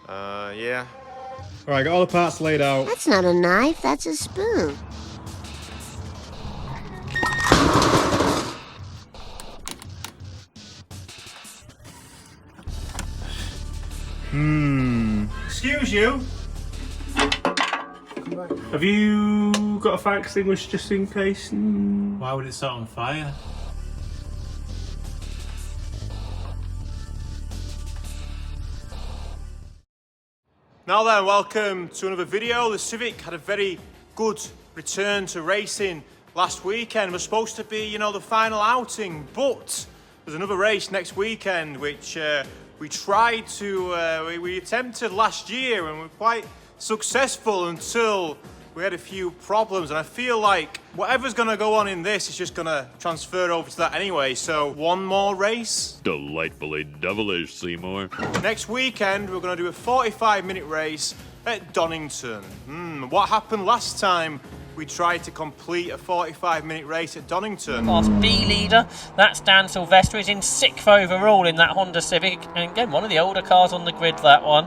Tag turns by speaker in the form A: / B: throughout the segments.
A: Yeah.
B: Alright, got all the parts laid out.
C: That's not a knife, that's a spoon.
B: Excuse you. Have you got a fire extinguisher just in case?
D: Why would it set on fire?
A: Now then, welcome to another video. The Civic had a very good return to racing last weekend. It was supposed to be, the final outing, but there's another race next weekend which we tried to, we attempted last year and were quite successful until we had a few problems, and I feel like whatever's going to go on in this is just going to transfer over to that anyway. So one more race.
E: Delightfully devilish, Seymour.
A: Next weekend, we're going to do a 45-minute race at Donington. What happened last time we tried to complete a 45-minute race at Donington?
F: Class B leader, that's Dan Sylvester, is in 6th overall in that Honda Civic. And again, one of the older cars on the grid, that one.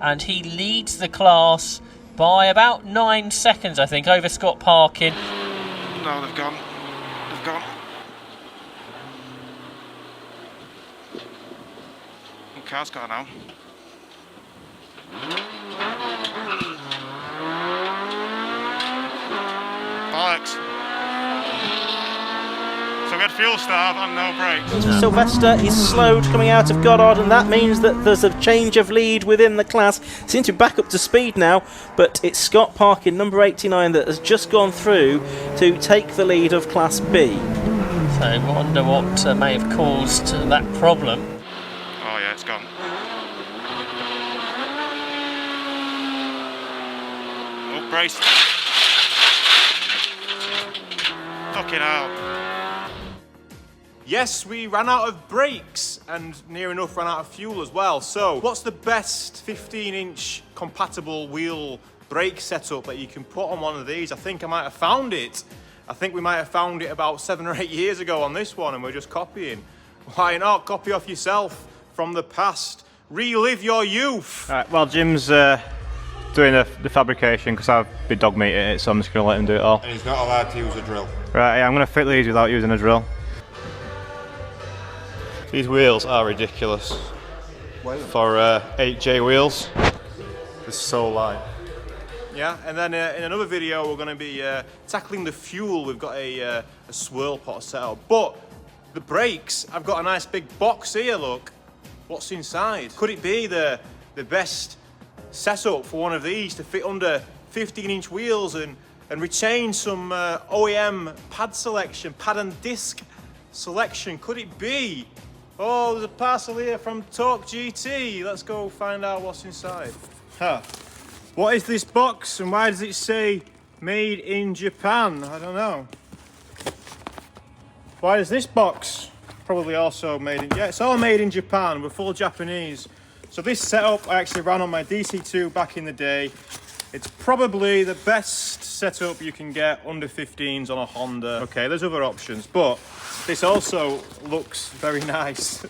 F: And he leads the class by about 9 seconds, I think, over Scott Parkin.
A: No, they've gone. They've gone. The car's gone now. Bollocks. So we had fuel starve and no brakes.
G: Sylvester is slowed coming out of Goddard, and that means that there's a change of lead within the class. Seems to be back up to speed now, but it's Scott Parkin, number 89, that has just gone through to take the lead of Class B.
F: So I wonder what may have caused that problem.
A: Oh yeah, it's gone. Oh, brace. Fucking hell. Yes, we ran out of brakes and near enough ran out of fuel as well. So, what's the best 15-inch compatible wheel brake setup that you can put on one of these? I think I might have found it. I think we might have found it about 7 or 8 years ago on this one, and we're just copying. Why not copy off yourself from the past? Relive your youth.
B: Alright, well, Jim's doing the fabrication because I've been dog meeting it, so I'm just going to let him do it all.
H: And he's not allowed to use a drill.
B: Right, yeah, I'm going to fit these without using a drill. These wheels are ridiculous for 8J wheels. It's so light.
A: Yeah, and then in another video we're going to be tackling the fuel. We've got a swirl pot set up, but the brakes, I've got a nice big box here, look. What's inside? Could it be the best setup for one of these to fit under 15-inch wheels and retain some OEM pad selection, pad and disc selection? Could it be? Oh, there's a parcel here from Torque GT. Let's go find out what's inside. Huh. What is this box and why does it say made in Japan? I don't know. Why is this box probably also made in... Yeah, it's all made in Japan. We're full Japanese. So this setup I actually ran on my DC2 back in the day. It's probably the best setup you can get under 15s on a Honda. Okay, there's other options, but this also looks very nice.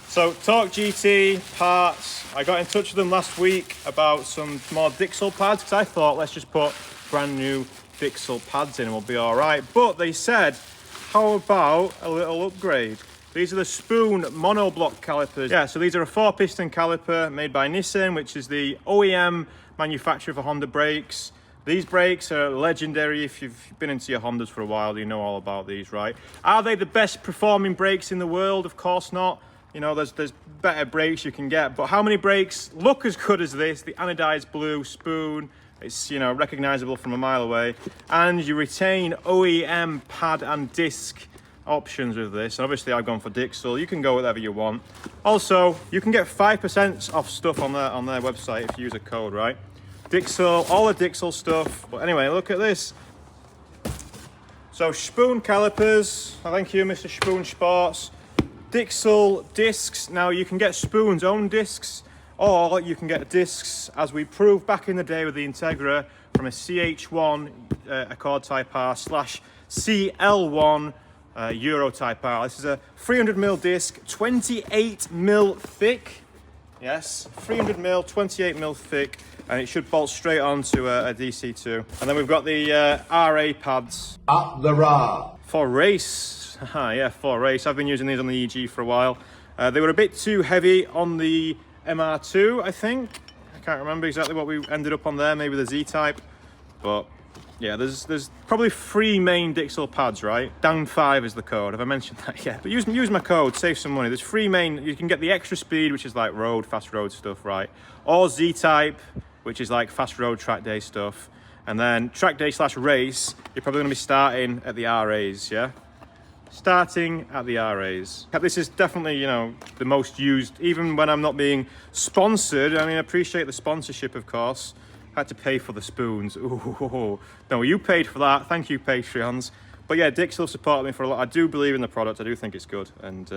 A: So, Torque GT parts. I got in touch with them last week about some more Dixel pads, because I thought, let's just put brand new Dixel pads in and we'll be all right. But they said, how about a little upgrade? These are the Spoon monoblock calipers. Yeah, so these are a 4-piston caliper made by Nissan, which is the OEM manufacturer for Honda brakes. These brakes are legendary. If you've been into your Hondas for a while, you know all about these, right? Are they the best performing brakes in the world? Of course not. There's better brakes you can get, but how many brakes look as good as this? The anodized blue Spoon. It's, recognizable from a mile away. And you retain OEM pad and disc options with this. And obviously I've gone for Dixel. You can go whatever you want. Also, you can get 5% off stuff on their website if you use a code, right? Dixel, all the Dixel stuff. But anyway, look at this. So Spoon calipers. Thank you, Mr. Spoon Sports. Dixel discs. Now you can get Spoon's own discs, or you can get discs, as we proved back in the day with the Integra, from a CH1 Accord Type R / CL1 Euro Type R. This is a 300mm disc, 28mm thick. Yes, 300mm, 28mm thick, and it should bolt straight onto a DC2. And then we've got the RA pads.
H: Up the rah.
A: For race. Yeah, for race. I've been using these on the EG for a while. They were a bit too heavy on the MR2, I think. I can't remember exactly what we ended up on there, maybe the Z-Type. But yeah, there's probably 3 main Dixel pads, right? Down 5 is the code. Have I mentioned that yet? But use my code, save some money. There's 3 main. You can get the extra speed, which is like road, fast road stuff, right? Or Z-Type, which is like fast road track day stuff. And then track day / race, you're probably going to be starting at the RAs, yeah? Starting at the RAs. This is definitely, you know, the most used, even when I'm not being sponsored. I mean, I appreciate the sponsorship, of course. Had to pay for the spoons. Ooh, no, you paid for that. Thank you, Patreons. But yeah, Dixel supported me for a lot. I do believe in the product. I do think it's good. And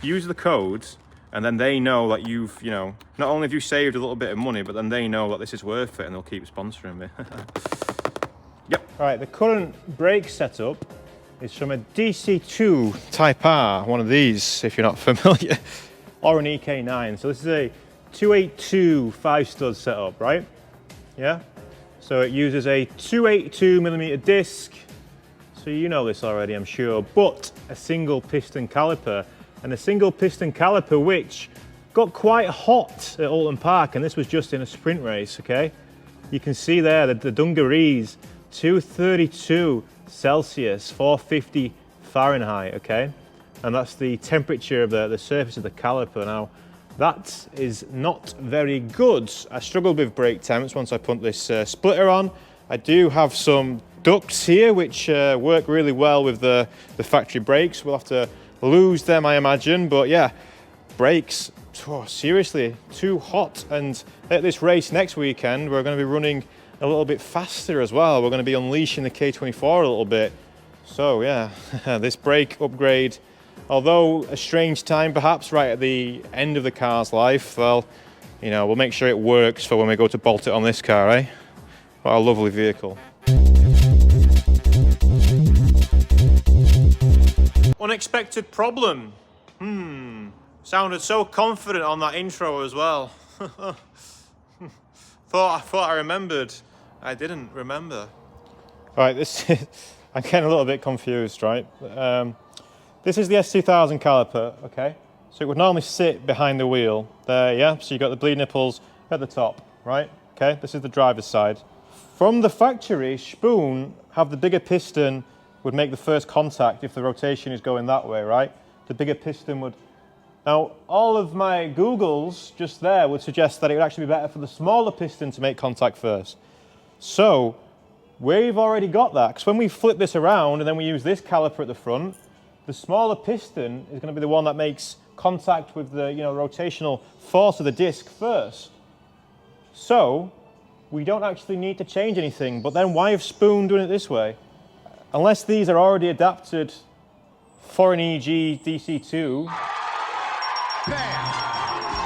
A: use the code, and then they know that you've, you know, not only have you saved a little bit of money, but then they know that this is worth it, and they'll keep sponsoring me. Yep. All right, the current brake setup is from a DC2 Type R, one of these, if you're not familiar, or an EK9. So this is a 282 5-stud setup, right? Yeah, so it uses a 282mm disc, so you know this already, I'm sure, but a single piston caliper, and a single piston caliper which got quite hot at Donington Park, and this was just in a sprint race, okay? You can see there that the dungarees, 232 Celsius, 450 Fahrenheit, okay? And that's the temperature of the surface of the caliper. Now, that is not very good. I struggled with brake temps once I put this splitter on. I do have some ducts here which work really well with the factory brakes. We'll have to lose them, I imagine, but yeah, brakes, oh, seriously, too hot. And at this race next weekend, we're going to be running a little bit faster as well. We're going to be unleashing the K24 a little bit. So yeah, this brake upgrade, although a strange time perhaps right at the end of the car's life, well, you know, we'll make sure it works for when we go to bolt it on this car, eh? What a lovely vehicle. Unexpected problem. Sounded so confident on that intro as well. Thought I remembered. I didn't remember. All right, this is, I'm getting a little bit confused, right? This is the S2000 caliper, okay? So it would normally sit behind the wheel there, yeah? So you've got the bleed nipples at the top, right? Okay, this is the driver's side. From the factory, Spoon have the bigger piston would make the first contact if the rotation is going that way, right? The bigger piston would... Now, all of my Googles just there would suggest that it would actually be better for the smaller piston to make contact first. So, we've already got that, because when we flip this around and then we use this caliper at the front, the smaller piston is going to be the one that makes contact with the, you know, rotational force of the disc first. So, we don't actually need to change anything, but then why have Spoon doing it this way? Unless these are already adapted for an EG DC2.
I: Bam!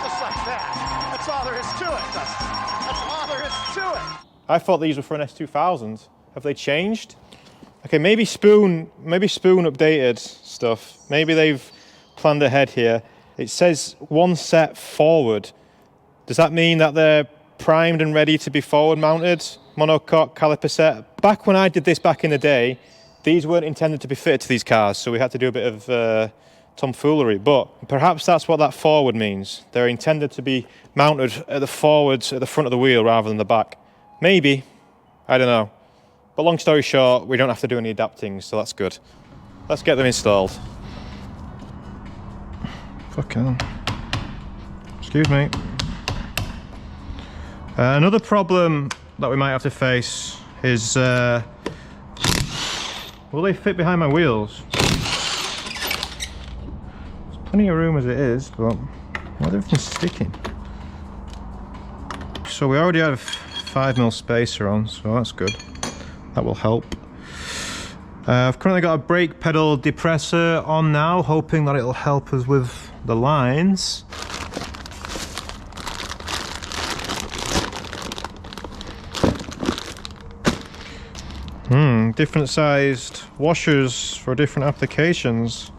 I: Just like that. That's all there is to it, Dustin. That's all there is to it.
A: I thought these were for an S2000. Have they changed? Okay, maybe Spoon updated stuff. Maybe they've planned ahead here. It says one set forward. Does that mean that they're primed and ready to be forward mounted? Monocoque caliper set. Back when I did this back in the day, these weren't intended to be fitted to these cars, so we had to do a bit of tomfoolery, but perhaps that's what that forward means. They're intended to be mounted at the forwards, at the front of the wheel rather than the back. Maybe, I don't know. But long story short, we don't have to do any adapting, so that's good. Let's get them installed. Fucking hell. Excuse me. Another problem that we might have to face is, will they fit behind my wheels? Plenty of room as it is, but not everything's sticking. So we already have 5mm spacer on, so that's good. That will help. I've currently got a brake pedal depressor on now, hoping that it'll help us with the lines. Different sized washers for different applications.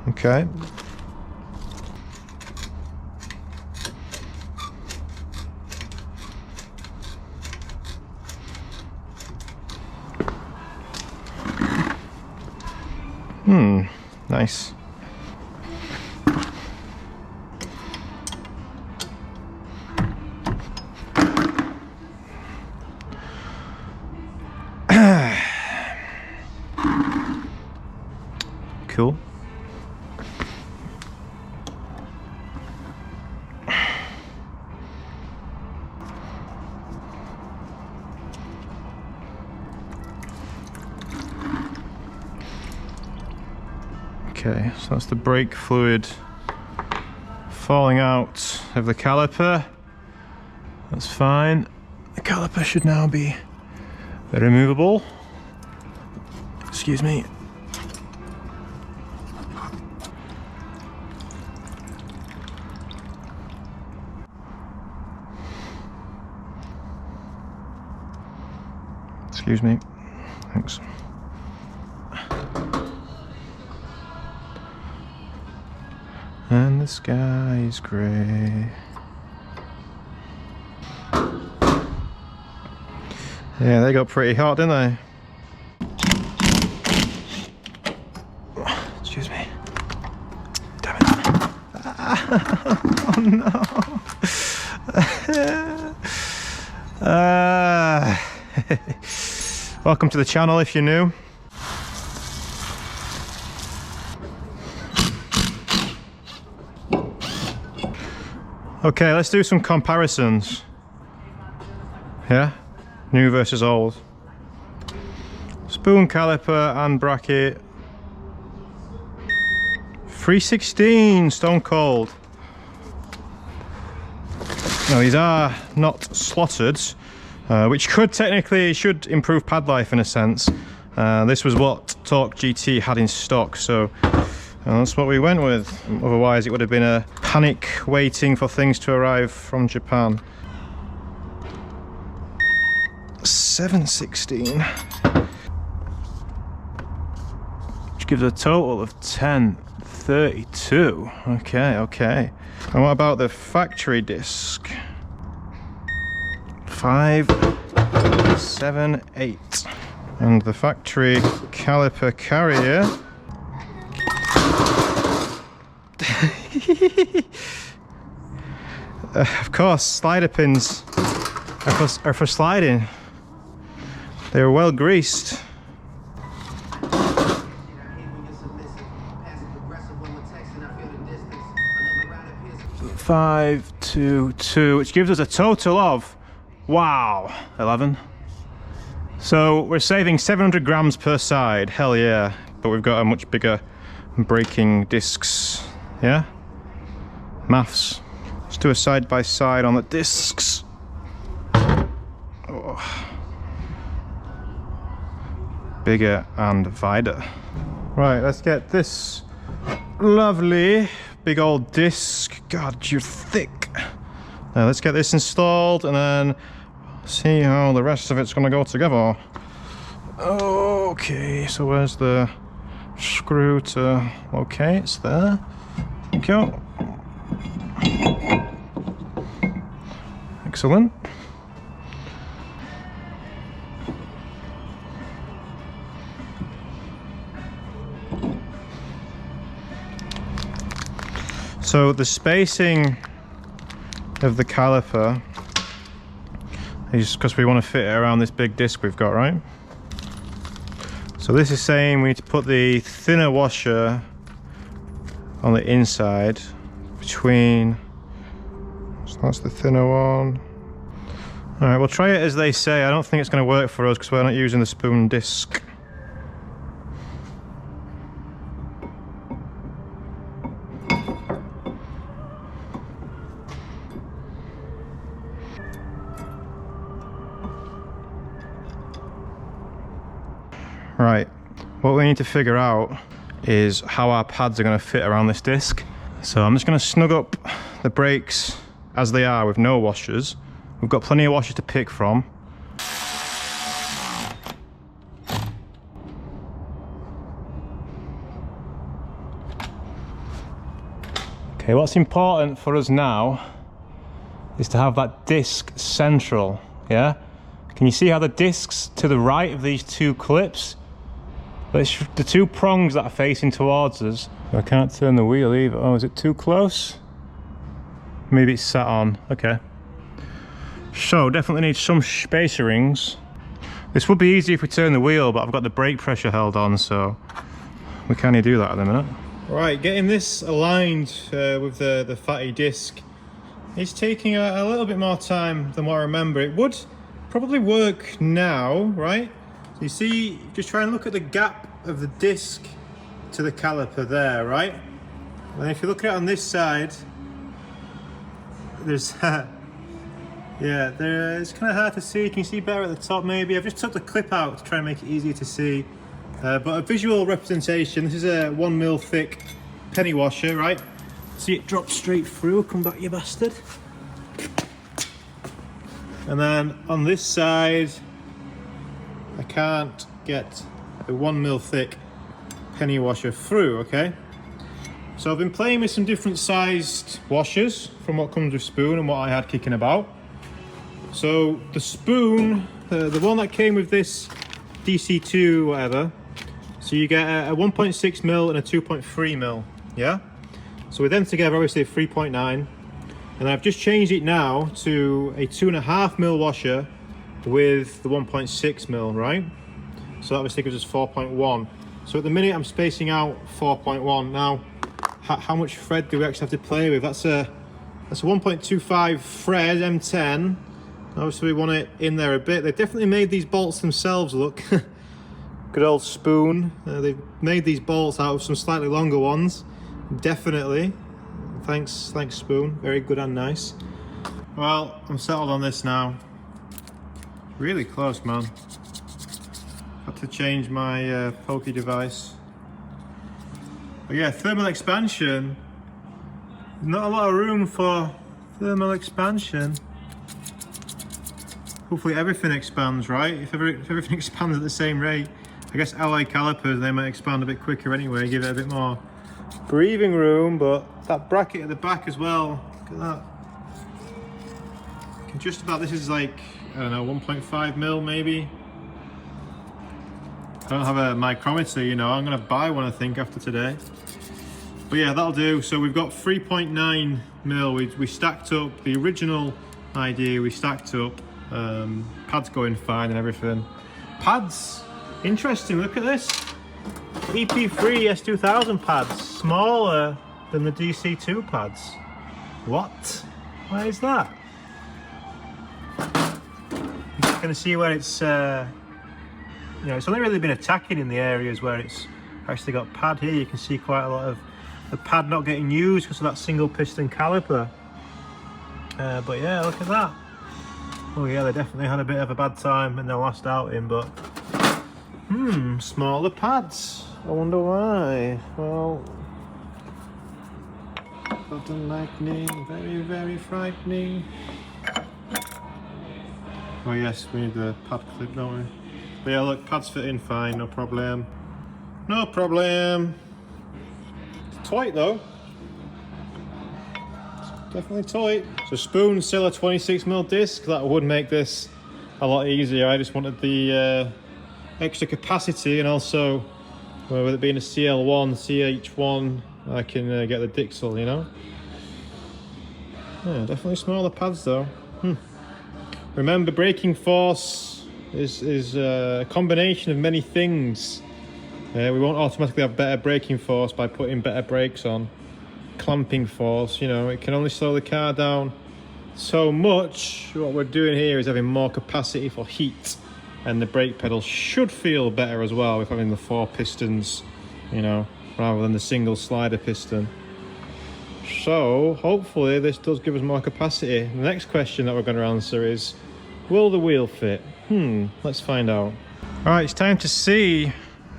A: Okay. Nice. Cool. Okay, so that's the brake fluid falling out of the caliper. That's fine. The caliper should now be removable. Excuse me. Excuse me. Thanks. And the sky is grey. Yeah, they got pretty hot, didn't they? Excuse me. Damn it. Oh no. Welcome to the channel if you're new. Okay, let's do some comparisons. Yeah? New versus old. Spoon caliper and bracket. 316 stone cold. Now these are not slotted, which should improve pad life in a sense. This was what Torque GT had in stock, so that's what we went with. Otherwise it would have been a panic waiting for things to arrive from Japan. 716, which gives a total of 1032. Okay. And what about the factory disc? 578. And the factory caliper carrier. Of course, slider pins are for sliding. They're well greased. 522, which gives us a total of, wow, 11. So we're saving 700 grams per side, hell yeah. But we've got a much bigger braking discs, yeah? Maths. Let's do a side by side on the discs. Oh. Bigger and wider. Right, let's get this lovely big old disc. God, you're thick. Now let's get this installed and then see how the rest of it's gonna go together. Okay, so where's the screw to locate? It's there. Thank you. Excellent. So the spacing of the caliper is because we want to fit it around this big disc we've got, right? So this is saying we need to put the thinner washer on the inside between, so that's the thinner one. All right, we'll try it as they say. I don't think it's going to work for us because we're not using the spoon disc. Right, what we need to figure out is how our pads are going to fit around this disc. So I'm just going to snug up the brakes as they are with no washers. We've got plenty of washers to pick from. Okay, what's important for us now is to have that disc central, yeah? Can you see how the discs to the right of these two clips But it's the two prongs that are facing towards us. I can't turn the wheel either. Oh, is it too close? Maybe it's sat on. Okay. So definitely need some spacer rings. This would be easy if we turn the wheel, but I've got the brake pressure held on, so we can't do that at the minute. Right, getting this aligned with the fatty disc is taking a little bit more time than what I remember. It would probably work now, right? So you see, just try and look at the gap of the disc to the caliper there, right? And if you look at it on this side, there's yeah, it's kind of hard to see. Can you see better at the top maybe? I've just took the clip out to try and make it easier to see. But a visual representation, this is a 1mm thick penny washer, right? See it drop straight through, come back you bastard. And then on this side, I can't get the 1mm thick penny washer through, okay? So I've been playing with some different sized washers from what comes with spoon and what I had kicking about. So the spoon, the one that came with this DC2 whatever, so you get a 1.6mm and a 2.3mm, yeah? So with them together obviously a 3.9, and I've just changed it now to a 2.5mm washer with the 1.6mm, right? So that obviously gives us 4.1. So at the minute I'm spacing out 4.1. Now, how much thread do we actually have to play with? That's a 1.25 thread M10. Obviously we want it in there a bit. They've definitely made these bolts themselves look. Good old spoon. They've made these bolts out of some slightly longer ones. Definitely. Thanks spoon. Very good and nice. Well, I'm settled on this now. Really close, man. Had to change my pokey device. But yeah, thermal expansion. Not a lot of room for thermal expansion. Hopefully everything expands, right? If everything expands at the same rate, I guess alloy calipers, they might expand a bit quicker anyway, give it a bit more breathing room. But that bracket at the back as well, look at that. Just about, this is like, I don't know, 1.5mm maybe. I don't have a micrometer, you know, I'm gonna buy one I think after today. But yeah, that'll do. So we've got 3.9mm, we stacked up, the original idea we stacked up. Pads going fine and everything. Pads, interesting, look at this. EP3 S2000 pads, smaller than the DC2 pads. What? Why is that? I'm just gonna see where it's, you know, it's only really been attacking in the areas where it's actually got pad. Here you can see quite a lot of the pad not getting used because of that single piston caliper. But yeah, look at that. Oh yeah, they definitely had a bit of a bad time in their last outing, but smaller pads. I wonder why. Well, sudden lightning, very, very frightening. Oh yes, we need the pad clip, don't we? But yeah, look, pads fit in fine, no problem. No problem. It's tight though. Definitely tight. So spoon, still a 26mm disc. That would make this a lot easier. I just wanted the extra capacity, and also with it being a CL1, CH1, I can get the Dixel, you know. Yeah, definitely smaller pads though. Remember, braking force is a combination of many things. We won't automatically have better braking force by putting better brakes on. Clamping force, you know, it can only slow the car down so much. What we're doing here is having more capacity for heat, and the brake pedal should feel better as well with having the 4 pistons, you know, rather than the single slider piston. So hopefully this does give us more capacity. The next question that we're going to answer is, will the wheel fit? Let's find out. All right, it's time to see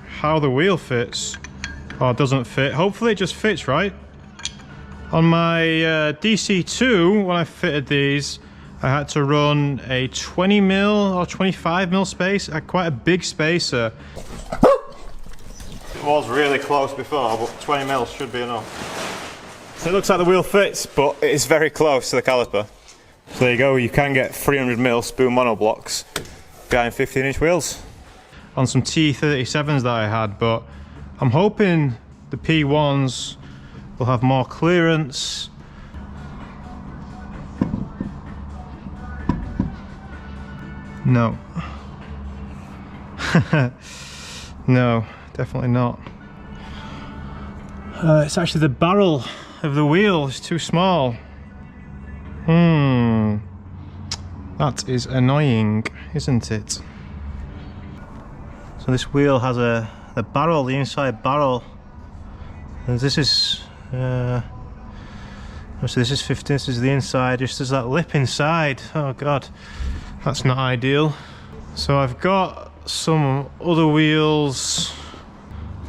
A: how the wheel fits or doesn't fit. Hopefully it just fits, right? On my DC2, when I fitted these, I had to run a 20mm or 25mm space, quite a big spacer. It was really close before, but 20mm should be enough. So it looks like the wheel fits, but it is very close to the caliper. So there you go, you can get 300mm spoon monoblocks behind 15-inch wheels. on some T37s that I had, but I'm hoping the P1s will have more clearance. No. No, definitely not. It's actually the barrel of the wheel is too small. That is annoying, isn't it? So this wheel has the barrel, the inside barrel. And this is so this is 15, this is the inside, just there's that lip inside. Oh god, that's not ideal. So I've got some other wheels.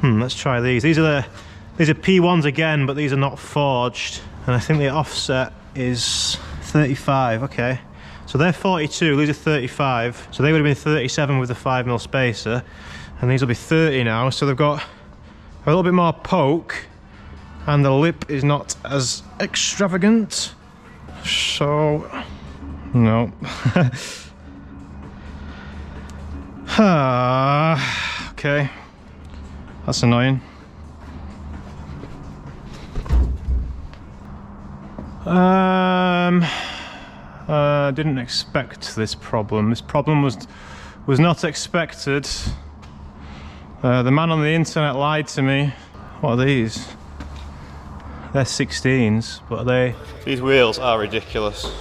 A: Let's try these. These are P1s again, but these are not forged, and I think the offset is 35. Okay, so they're 42, these are 35, so they would have been 37 with the 5mm spacer, and these will be 30 now, so they've got a little bit more poke and the lip is not as extravagant, so no. Okay, that's annoying. Didn't expect this problem. This problem was not expected. The man on the internet lied to me. What are these? They're 16s, but are they?
B: These wheels are ridiculous.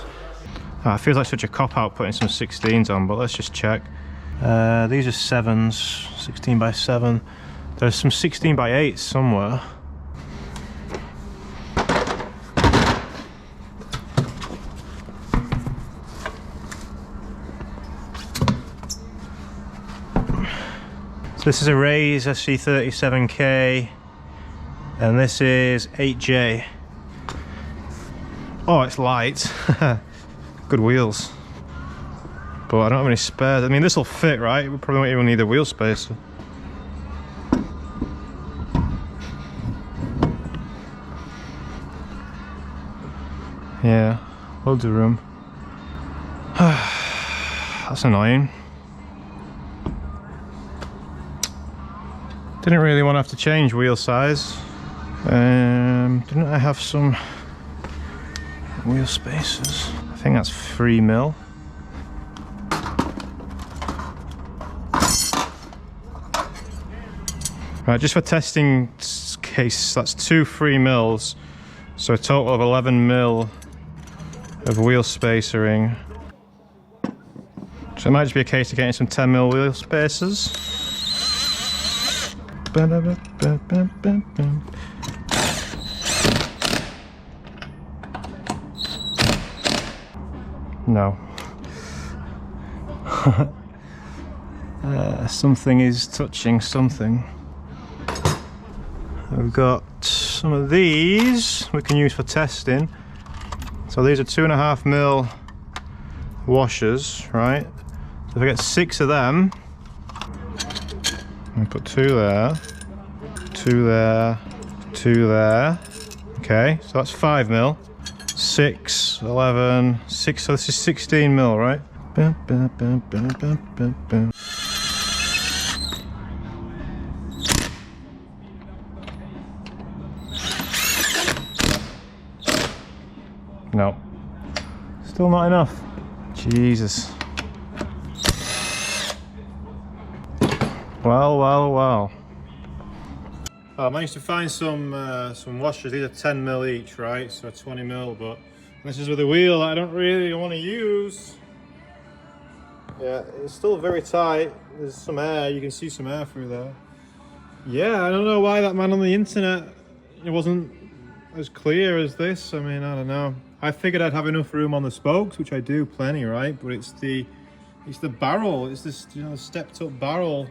A: It feels like such a cop-out putting some 16s on, but let's just check. These are 7s, 16x7. There's some 16x8s somewhere. So this is a Raise SC37K, and this is 8J. Oh, it's light. Good wheels. But I don't have any spares. I mean, this will fit, right? We probably won't even need a wheel spacer. Yeah, loads of room. That's annoying. Didn't really want to have to change wheel size. Didn't I have some wheel spacers? I think that's 3mm. Right, just for testing case, that's 2 3mm, so a total of 11mm of wheel spacering. So it might just be a case of getting some 10mm wheel spacers. No. Something is touching something. We've got some of these we can use for testing. So these are 2.5mm washers, right? So if I get 6 of them, I put 2 there, 2 there, 2 there. Okay, so that's 5mm. 6, 11, 6, so this is 16mm, right? No. Still not enough. Jesus. Well. I managed to find some washers. These are 10mm each, right? So 20mm, but this is with a wheel that I don't really want to use. Yeah, it's still very tight. There's some air. You can see some air through there. Yeah, I don't know why that man on the internet, it wasn't as clear as this. I mean, I don't know. I figured I'd have enough room on the spokes, which I do plenty, right? But it's the barrel. It's this, you know, stepped up barrel.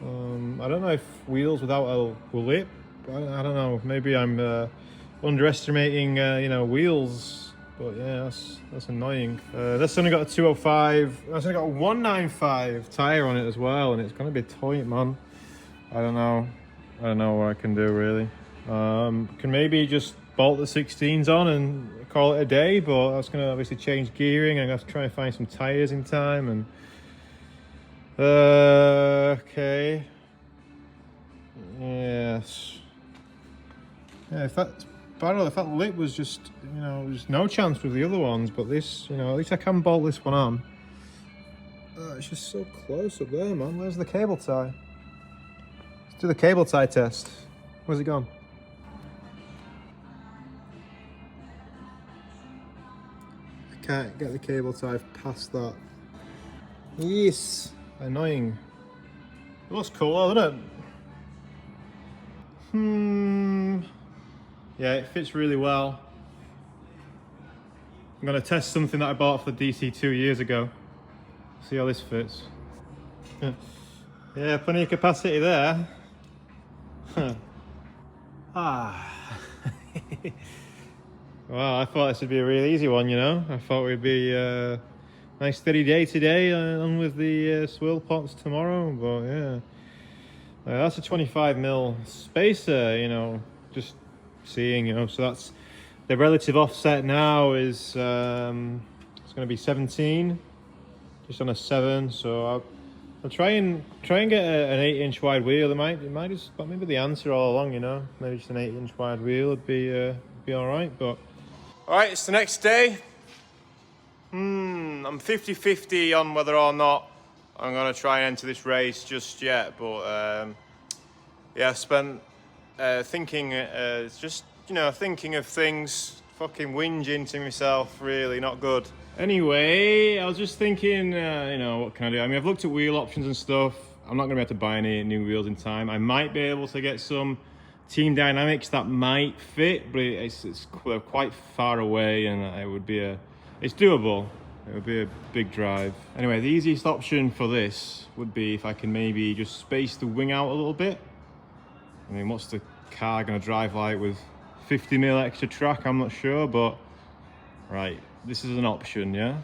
A: I don't know if wheels without a lip. I don't know. Maybe I'm underestimating, you know, wheels. But yeah, that's annoying. That's only got a 205. That's only got a 195 tire on it as well, and it's gonna be tight, man. I don't know what I can do really. Can maybe just bolt the 16s on and call it a day, but that's going to obviously change gearing, and I have to try and find some tyres in time, and Okay. Yes. Yeah, if that barrel, if that lip was just, you know, there's no chance with the other ones, but this, you know, at least I can bolt this one on. It's just so close up there, man. Where's the cable tie? Let's do the cable tie test. Where's it gone? I can't get the cable tie past that. Yes. Annoying. It looks cool, doesn't it? Yeah, it fits really well. I'm gonna test something that I bought for the DC 2 years ago. See how this fits. Yeah, plenty of capacity there. Well, I thought this would be a really easy one, you know. I thought we'd be a nice steady day today, on with the swirl pots tomorrow. But yeah, that's a 25mm spacer, you know. Just seeing, you know. So that's the relative offset now is it's going to be 17. Just on a 7, so I'll try and get an 8-inch wide wheel. It might just, but maybe the answer all along, you know, maybe just an 8-inch wide wheel would be all right. But all right, it's the next day. I'm 50-50 on whether or not I'm gonna try and enter this race just yet. But yeah, I spent thinking, just, you know, thinking of things, fucking whinging to myself, really not good. Anyway, I was just thinking, you know, what can I do? I mean, I've looked at wheel options and stuff. I'm not going to be able to buy any new wheels in time. I might be able to get some Team Dynamics that might fit, but it's quite far away, and it would be it's doable. It would be a big drive. Anyway, the easiest option for this would be if I can maybe just space the wing out a little bit. I mean, what's the car going to drive like with 50mm extra track? I'm not sure, but right. This is an option, yeah?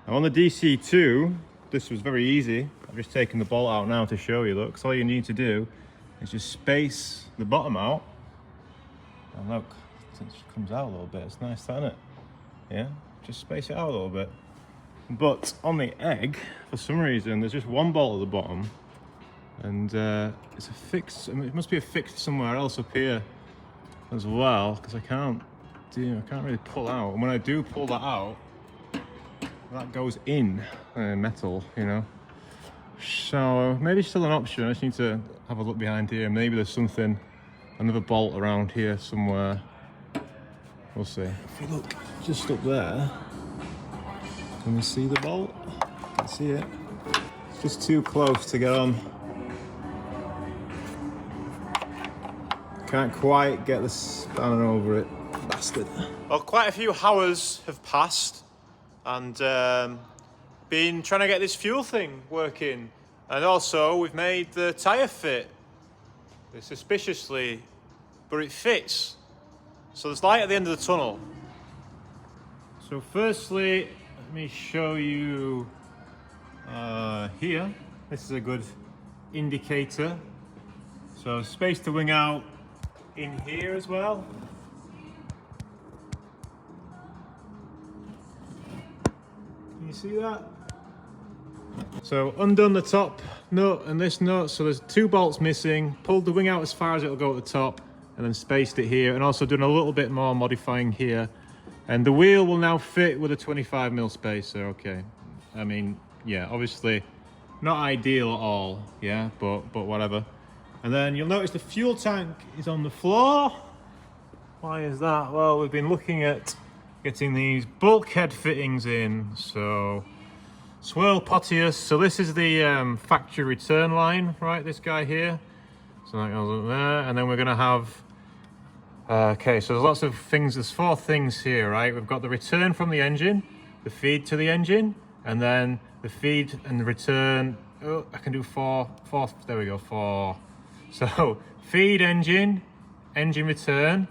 A: Now on the DC2, this was very easy. I've just taken the bolt out now to show you, look. So all you need to do is just space the bottom out. And look, it comes out a little bit. It's nice, isn't it? Yeah, just space it out a little bit. But on the egg, for some reason, there's just one bolt at the bottom. And it's a fix, I mean, it must be affixed somewhere else up here as well, because I can't really pull out, and when I do pull that out, that goes in metal, you know. So maybe it's still an option. I just need to have a look behind here. Maybe there's something, another bolt around here somewhere. We'll see. If you look just up there, can we see the bolt? Can't see it. It's just too close to get on. Can't quite get the spanner over it. Bastard. Well, quite a few hours have passed, and been trying to get this fuel thing working, and also we've made the tyre fit. Suspiciously, but it fits. So there's light at the end of the tunnel. So firstly, let me show you here. This is a good indicator. So space the wing out in here as well. Can you see that? So undone the top nut and this nut, so there's 2 bolts missing, pulled the wing out as far as it'll go at the top, and then spaced it here, and also done a little bit more modifying here. And the wheel will now fit with a 25mm spacer, okay. I mean, yeah, obviously not ideal at all, yeah, but whatever. And then you'll notice the fuel tank is on the floor. Why is that? Well, we've been looking at getting these bulkhead fittings in. So swirl Potius. So this is the factory return line, right? This guy here. So that goes up there, and then we're going to have. Okay, so there's lots of things. There's 4 things here, right? We've got the return from the engine, the feed to the engine, and then the feed and the return. Oh, I can do 4. There we go, 4. So feed engine return,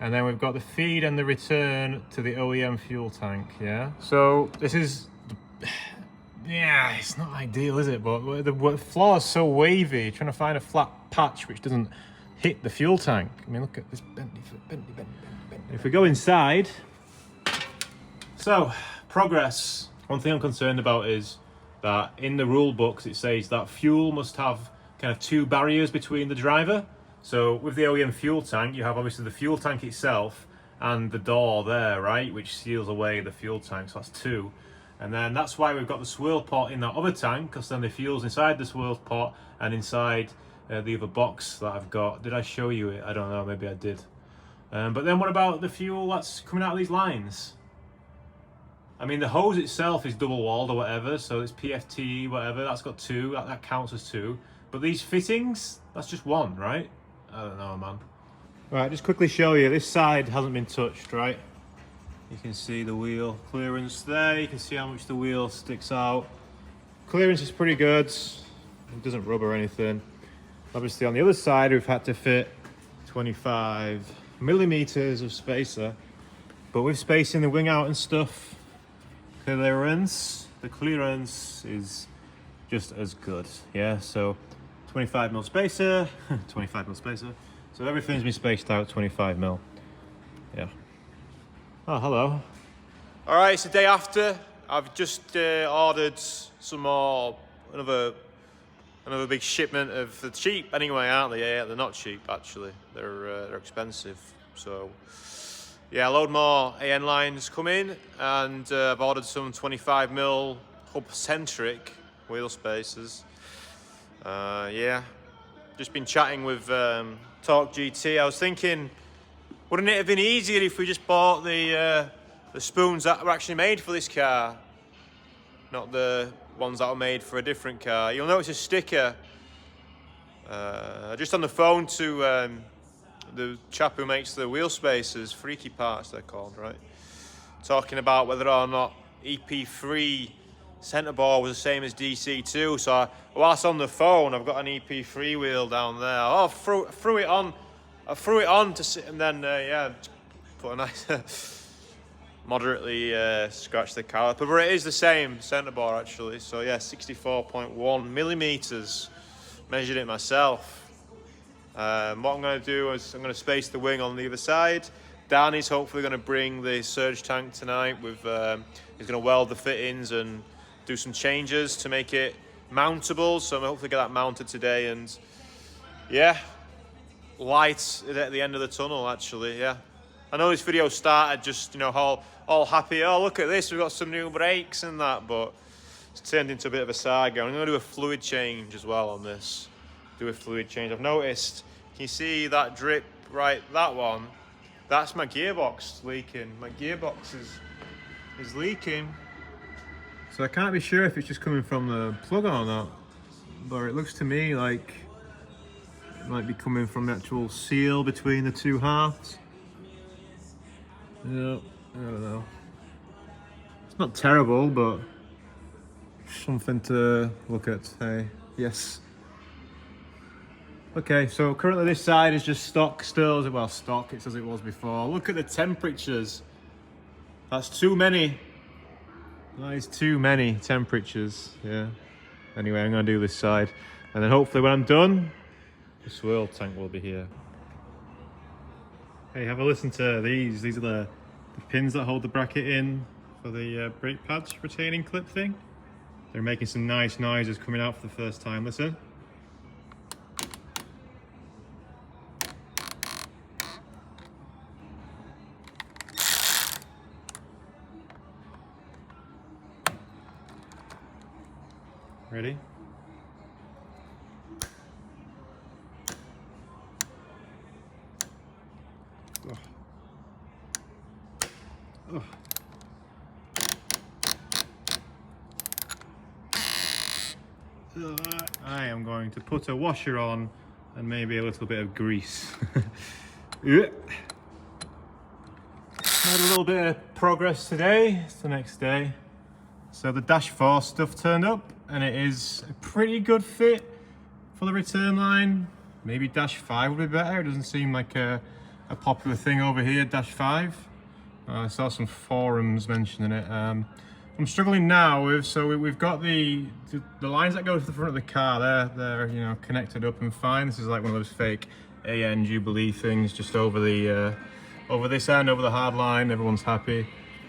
A: and then we've got the feed and the return to the OEM fuel tank, yeah? So this is, yeah, it's not ideal, is it? But the floor is so wavy, trying to find a flat patch which doesn't hit the fuel tank. I mean, look at this bendy. If we go inside, so progress. One thing I'm concerned about is that in the rule books it says that fuel must have kind of 2 barriers between the driver. So with the OEM fuel tank, you have obviously the fuel tank itself and the door there, right, which seals away the fuel tank, so that's 2. And then that's why we've got the swirl pot in that other tank, because then the fuel's inside the swirl pot and inside the other box that I've got. Did I show you it? I don't know, maybe I did. But then what about the fuel that's coming out of these lines? I mean, the hose itself is double walled or whatever, so it's PFT, whatever, that's got 2, that counts as 2. But these fittings, that's just 1, right? I don't know, man. Right, just quickly show you, this side hasn't been touched, right? You can see the wheel clearance there, you can see how much the wheel sticks out. Clearance is pretty good, it doesn't rub or anything. Obviously on the other side we've had to fit 25 millimeters of spacer, but with spacing the wing out and stuff, the clearance is just as good. Yeah, so 25 mil spacer, 25 mil spacer. So everything's been spaced out 25 mil. Yeah. Oh, hello. All right, it's the day after. I've just ordered some more, another big shipment of the cheap anyway, aren't they? Yeah, they're not cheap actually. They're expensive. So yeah, a load more AN lines come in, and I've ordered some 25 mil hub-centric wheel spacers. Yeah, just been chatting with Torque GT. I was thinking, wouldn't it have been easier if we just bought the spoons that were actually made for this car, not the ones that were made for a different car? You'll notice a sticker just on the phone to the chap who makes the wheel spacers, Freaky Parts they're called, right? Talking about whether or not EP3 centrebore was the same as DC2. So whilst on the phone, I've got an EP3 wheel down there. Oh, I threw it on to sit, and then yeah, put a nice moderately scratch the caliper, but it is the same centrebore actually. So yeah, 64.1 millimeters. Measured it myself. What I'm going to do is I'm going to space the wing on the other side. Danny's hopefully going to bring the surge tank tonight. He's going to weld the fittings and do some changes to make it mountable. So I'm hopefully get that mounted today, and yeah, light at the end of the tunnel actually. Yeah, I know this video started just, you know, all happy. Oh, look at this, we've got some new brakes and that, but it's turned into a bit of a saga. I'm going to do a fluid change as well on this. I've noticed, can you see that drip right, that one? That's my gearbox leaking. My gearbox is leaking. So I can't be sure if it's just coming from the plug or not, but it looks to me like it might be coming from the actual seal between the 2 halves. Yeah, I don't know. It's not terrible, but something to look at. Hey, yes. Okay, so currently this side is just stock still. Well, stock, it's as it was before. Look at the temperatures. That's too many. That is too many temperatures, yeah. Anyway, I'm going to do this side, and then hopefully when I'm done, the swirl tank will be here. Hey, have a listen to these. These are the pins that hold the bracket in for the brake pads retaining clip thing. They're making some nice noises coming out for the first time. Listen. Ready? Oh. Oh. I am going to put a washer on and maybe a little bit of grease. Yeah. Made a little bit of progress today. It's the next day. So the Dash 4 stuff turned up, and it is a pretty good fit for the return line. Maybe Dash 5 would be better. It doesn't seem like a popular thing over here, Dash 5. I saw some forums mentioning it. I'm struggling now with, so we've got the lines that go to the front of the car, they're you know, connected up and fine. This is like one of those fake AN Jubilee things just over the over this end, over the hard line. Everyone's happy.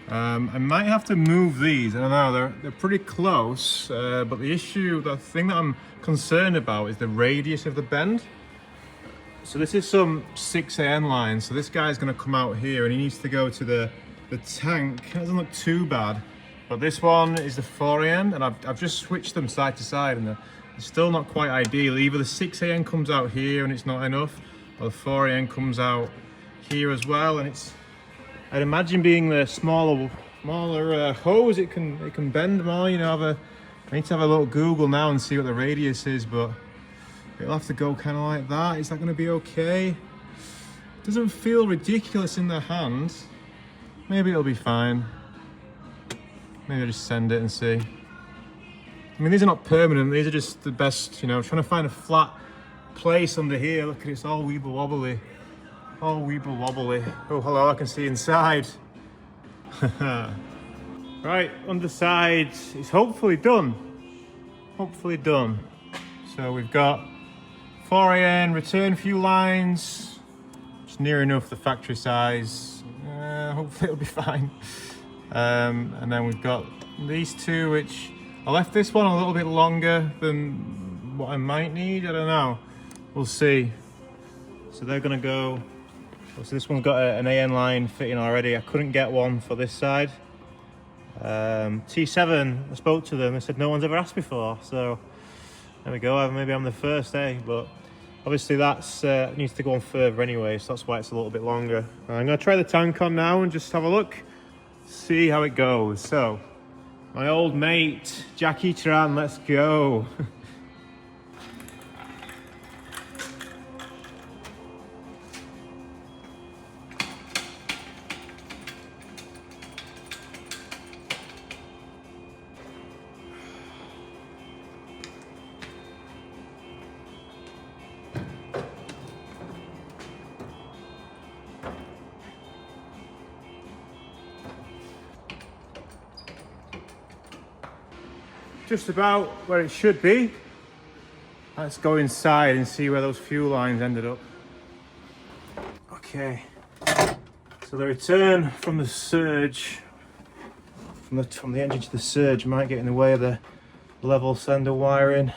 A: I might have to move these. I don't know, they're pretty close, but the thing that I'm concerned about is the radius of the bend. So this is some 6AN line, so this guy's going to come out here and he needs to go to the tank. It doesn't look too bad, but this one is the 4AN, and I've just switched them side to side, and they're still not quite ideal. Either the 6AN comes out here and it's not enough, or the 4AN comes out here as well, and I'd imagine being the smaller hose, it can bend more. You know, I need to have a little Google now and see what the radius is, but it'll have to go kind of like that. Is that going to be okay? It doesn't feel ridiculous in the hand. Maybe it'll be fine. Maybe I'll just send it and see. I mean, these are not permanent. These are just the best, you know, trying to find a flat place under here. Look at it, it's all weeble wobbly. All weeble wobbly. Oh, hello, I can see inside. Right, underside is hopefully done. Hopefully done. So we've got 4AN return few lines. It's near enough the factory size. Hopefully it'll be fine. And then we've got these two, which I left this one a little bit longer than what I might need. I don't know. We'll see. So they're gonna go. So this one's got an AN line fitting already. I couldn't get one for this side. T7, I spoke to them. They said no one's ever asked before. So there we go. Maybe I'm the first, but obviously that's needs to go on further anyway, so that's why it's a little bit longer. I'm going to try the tank on now and just have a look, see how it goes. So, my old mate, Jackie Tran, let's go. Just about where it should be. Let's go inside and see where those fuel lines ended up. Okay, so the return from the surge, from the engine to the surge, might get in the way of the level sender wiring.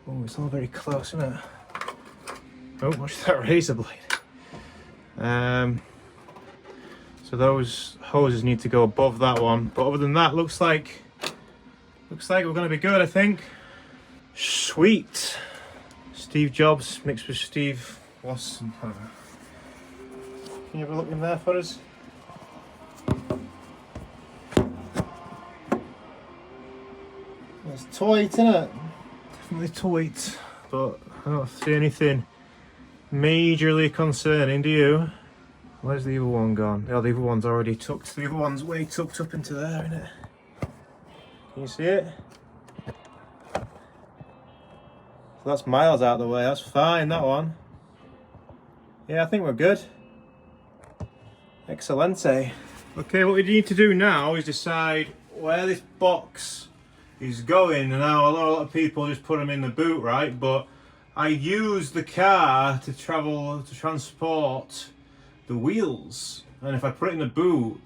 A: Oh, it's all very close, isn't it? Oh, watch that razor blade. So those hoses need to go above that one, but other than that, looks like we're going to be good, I think. Sweet. Steve Jobs mixed with Steve Watson. Can you have a look in there for us? It's tight, isn't it? Definitely tight, but I don't see anything majorly concerning, do you? Where's the other one gone? Oh, the other one's already tucked. The other one's way tucked up into there, isn't it? Can you see it? So that's miles out of the way. That's fine, that one. Yeah, I think we're good. Excelente. Okay, what we need to do now is decide where this box is going. And now a lot of people just put them in the boot, right? But I use the car to transport the wheels. And if I put it in the boot,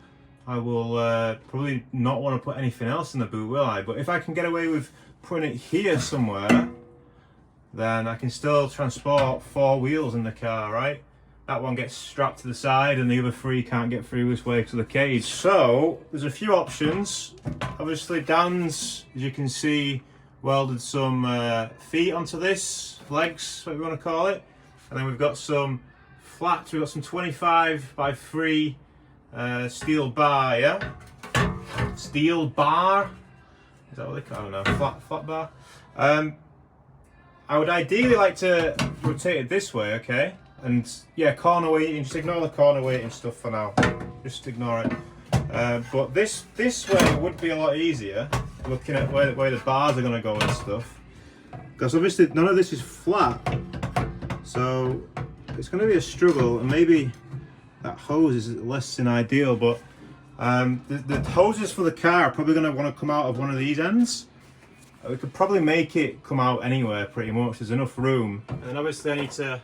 A: I will probably not want to put anything else in the boot, will I? But if I can get away with putting it here somewhere, then I can still transport 4 wheels in the car, right? That one gets strapped to the side and the other 3 can't get through this way to the cage. So there's a few options. Obviously Dan's, as you can see, welded some feet onto this, legs, what we want to call it. And then we've got some flats, we've got some 25 by 3 steel bar, yeah? Steel bar? Is that what they call it? I don't know, flat bar. I would ideally like to rotate it this way, okay? And yeah, corner weighting, just ignore the corner weighting stuff for now. Just ignore it. But this way would be a lot easier, looking at where the bars are gonna go and stuff. Because obviously none of this is flat, so it's gonna be a struggle, and maybe that hose is less than ideal, but the hoses for the car are probably gonna wanna come out of one of these ends. We could probably make it come out anywhere pretty much, there's enough room. And then obviously I need to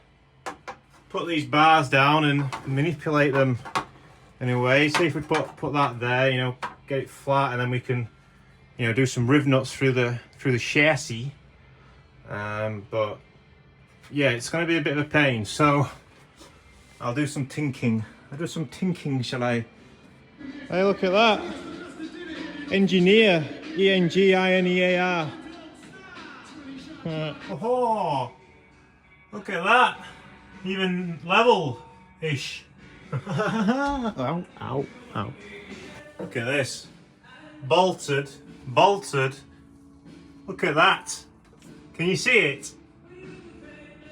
A: put these bars down and manipulate them Anyway, see if we put that there, you know, get it flat, and then we can, you know, do some riv nuts through the chassis. But yeah, it's going to be a bit of a pain, so I'll do some tinking. I'll do some tinking, shall I? Hey, look at that. Engineer, E-N-G-I-N-E-A-R. Oh, look at that. Even level-ish. Ow, ow, ow. Look at this. Bolted. Look at that. Can you see it?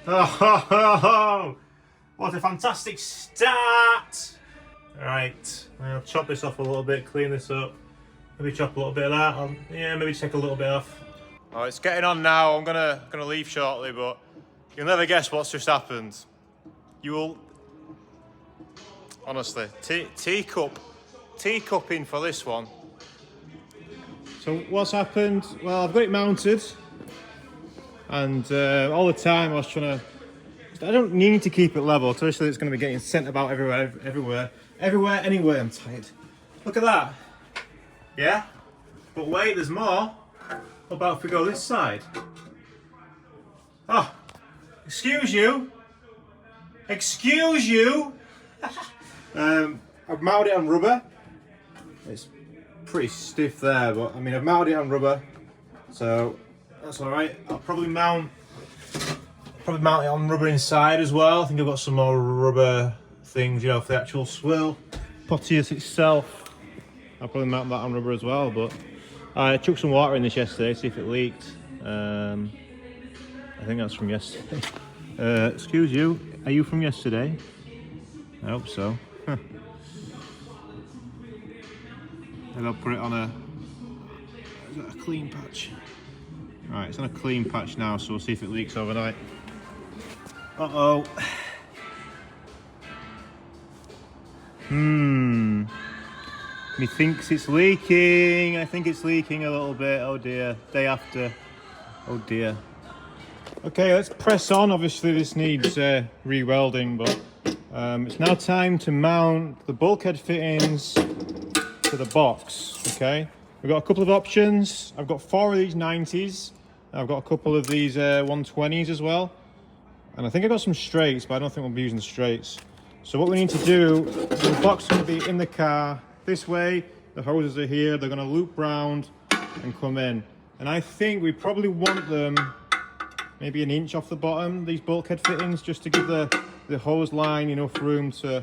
A: Oh, what a fantastic start. Right, I'll chop this off a little bit, clean this up. Maybe chop a little bit of that. Maybe take a little bit off. Oh, it's getting on now. I'm gonna leave shortly, but you'll never guess what's just happened. You will, honestly, teacup in for this one. So what's happened? Well, I've got it mounted, and all the time I was trying to. I don't need to keep it level, especially it's going to be getting sent about everywhere, anyway. I'm tired. Look at that. Yeah, but wait, there's more. What about if we go this side? Oh, excuse you. I've mounted it on rubber. It's pretty stiff there, but I mean, I've mounted it on rubber, so that's all right. I'll probably mount it on rubber inside as well. I think I've got some more rubber things, you know, for the actual swill. Potius itself, I'll probably mount that on rubber as well, but I chucked some water in this yesterday, see if it leaked. I think that's from yesterday. Excuse you, are you from yesterday? I hope so. And I'll put it on is that a clean patch? Right, it's on a clean patch now, so we'll see if it leaks overnight. Uh-oh. Methinks it's leaking. I think it's leaking a little bit. Oh dear. Day after. Oh dear. Okay, let's press on. Obviously this needs re-welding, but it's now time to mount the bulkhead fittings to the box. Okay, we've got a couple of options. I've got 4 of these 90s. I've got a couple of these 120s as well. And I think I got some straights, but I don't think we'll be using the straights. So what we need to do, so the box is going to be in the car this way. The hoses are here. They're going to loop round and come in. And I think we probably want them maybe an inch off the bottom, these bulkhead fittings, just to give the hose line enough room to,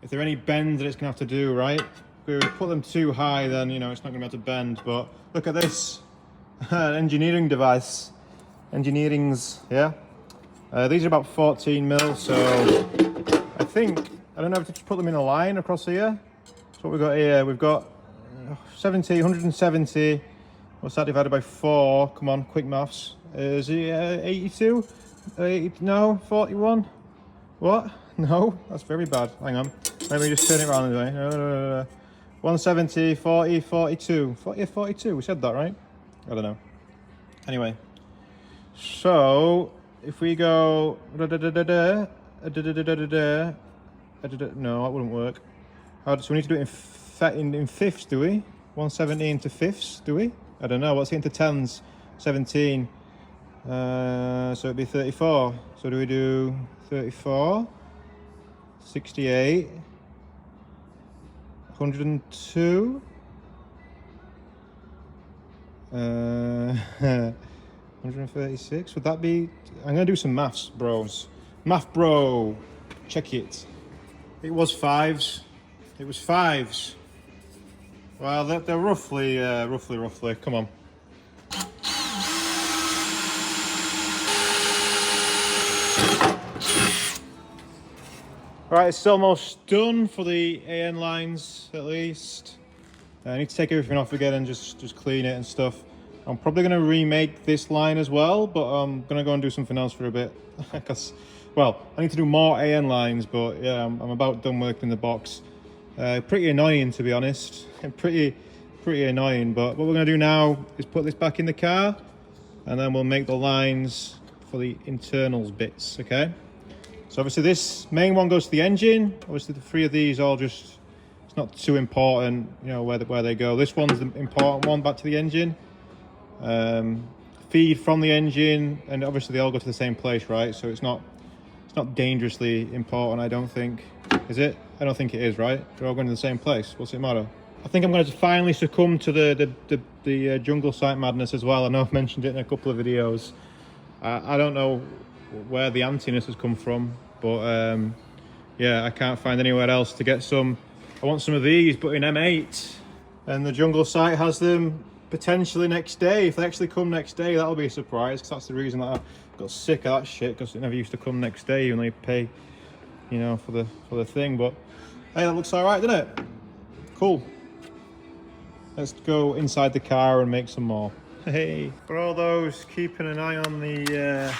A: if there are any bends that it's going to have to do, right? If we put them too high, then, you know, it's not going to be able to bend. But look at this engineering device. Engineering's, yeah. These are about 14 mil, so I think, I don't know if to just put them in a line across here. That's what we've got here. We've got 170. What's that divided by 4? Come on, quick maths. Is it 82? 80, no, 41? What? No, that's very bad. Hang on. Let me just turn it around anyway. 170, 40, 42. 40, 42, we said that, right? I don't know. Anyway. So, if we go... No, that wouldn't work. So we need to do it in fifths, do we? 170 into fifths, do we? I don't know. What's it into tens? 17. So it'd be 34. So do we do 34? 68. 102. 136. Would that be... I'm going to do some maths, bros. Math bro. Check it. It was 5s. It was 5s. Well, they're roughly. Come on. Right, it's almost done for the AN lines, at least. I need to take everything off again and just clean it and stuff. I'm probably going to remake this line as well, but I'm going to go and do something else for a bit. Because, well, I need to do more AN lines, but yeah, I'm about done working the box. Pretty annoying, to be honest. Pretty annoying, but what we're going to do now is put this back in the car, and then we'll make the lines for the internals bits, okay? So obviously this main one goes to the engine. Obviously the 3 of these all just It's not too important, you know, where they go. This one's the important one, back to the engine. Feed from the engine, and obviously they all go to the same place, right? So it's not dangerously important, I don't think. Is it? I don't think it is, right? They're all going to the same place. What's it matter? I think I'm going to finally succumb to the jungle site madness as well. I know I've mentioned it in a couple of videos. I don't know where the antiness has come from, but yeah, I can't find anywhere else to get some. I want some of these, but in M8, and the jungle site has them potentially next day. If they actually come next day, that'll be a surprise, because that's the reason that I got sick of that shit, because it never used to come next day. You only pay, you know, for the thing. But hey, that looks all right, doesn't it? Cool. Let's go inside the car and make some more. Hey, for all those keeping an eye on the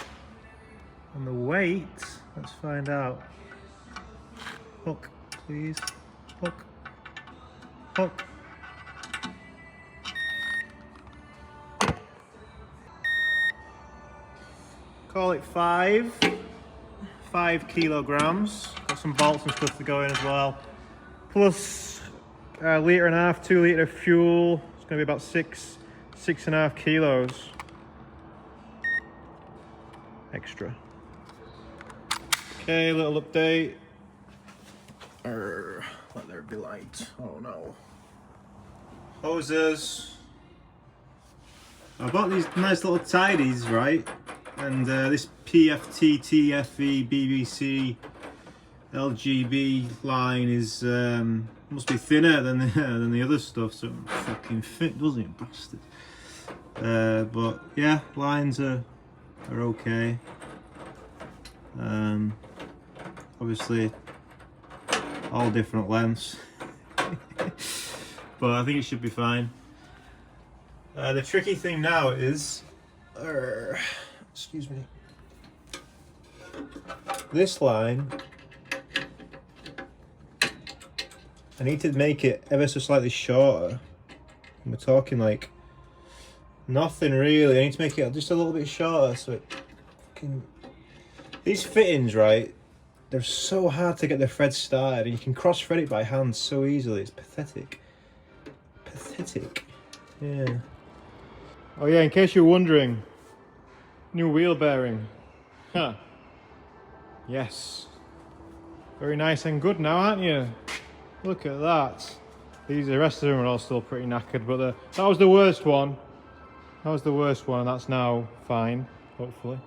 A: weight, let's find out. Hook, please. Hook. Hook. Call it 5 kilograms. Got some bolts and stuff to go in as well. Plus a litre and a half, 2 litre of fuel. It's going to be about 6.5 kilos extra. Okay, little update. Let there be light. Oh no. Hoses. I bought these nice little tidies, right? And this PFT, TFE, BBC, LGB line is must be thinner than the other stuff, so it fucking fit, doesn't it, bastard? But yeah, lines are okay. Obviously, all different lengths, but I think it should be fine. The tricky thing now is, excuse me, this line, I need to make it ever so slightly shorter. We're talking like nothing really. I need to make it just a little bit shorter so it can. These fittings, right? They're so hard to get the thread started, and you can cross thread it by hand so easily. It's pathetic. Pathetic. Yeah. Oh yeah, in case you're wondering, new wheel bearing. Huh. Yes. Very nice and good now, aren't you? Look at that. The rest of them are all still pretty knackered, but that was the worst one. That was the worst one, and that's now fine, hopefully.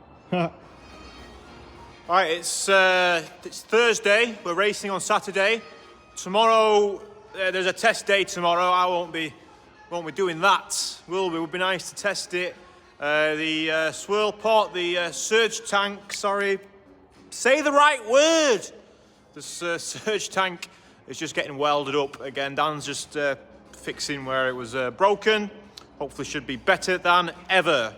A: Alright, it's Thursday. We're racing on Saturday. Tomorrow, there's a test day tomorrow. I won't be doing that. Will be nice to test it. The swirl pot, the surge tank, sorry. Say the right word! The surge tank is just getting welded up again. Dan's just fixing where it was broken. Hopefully should be better than ever.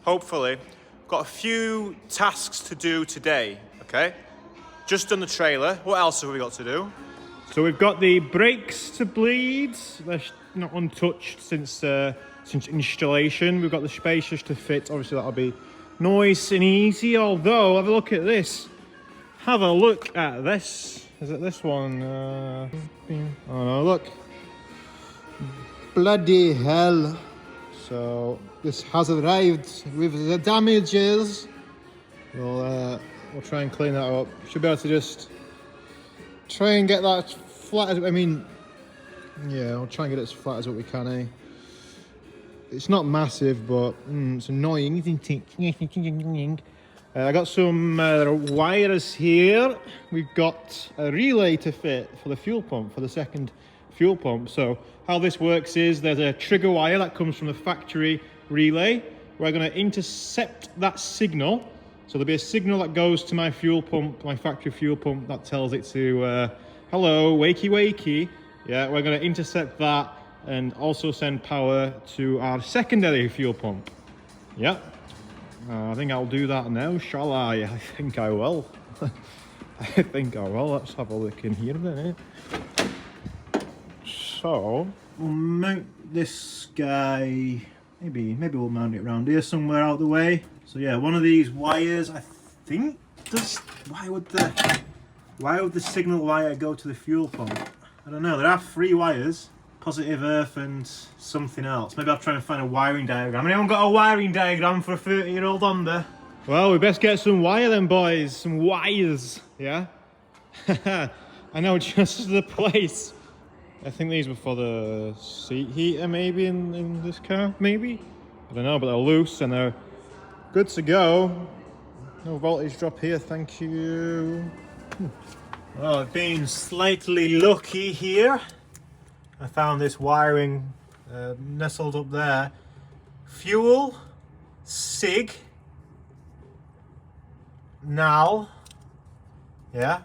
A: Hopefully. Got a few tasks to do today, okay? Just done the trailer. What else have we got to do? So we've got the brakes to bleed. They're not untouched since installation. We've got the spacers to fit. Obviously that'll be nice and easy, although have a look at this. Have a look at this. Is it this one? Oh no, look. Bloody hell. So this has arrived with the damages. We'll try and clean that up. Should be able to just try and get that flat as, I mean, yeah, we'll try and get it as flat as what we can, eh? It's not massive, but it's annoying, isn't it? I got some wires here. We've got a relay to fit for the fuel pump, for the second fuel pump. So how this works is there's a trigger wire that comes from the factory relay. We're going to intercept that signal. So there'll be a signal that goes to my fuel pump, my factory fuel pump, that tells it to, hello, wakey wakey. Yeah, we're going to intercept that and also send power to our secondary fuel pump. Yeah. I think I'll do that now, shall I? I think I will. I think I will. Let's have a look in here a minute. So, we'll mount this guy. Maybe we'll mount it around here somewhere out the way. So yeah, one of these wires, I think, why would the signal wire go to the fuel pump? I don't know, there are 3 wires. Positive earth and something else. Maybe I'll try and find a wiring diagram. Anyone got a wiring diagram for a 30-year-old Honda? Well, we best get some wire then, boys. Some wires, yeah? I know just the place. I think these were for the seat heater maybe in this car, maybe? I don't know, but they're loose and they're good to go. No voltage drop here, thank you. Well, I've been slightly lucky here. I found this wiring nestled up there. Fuel, sig, nal, yeah.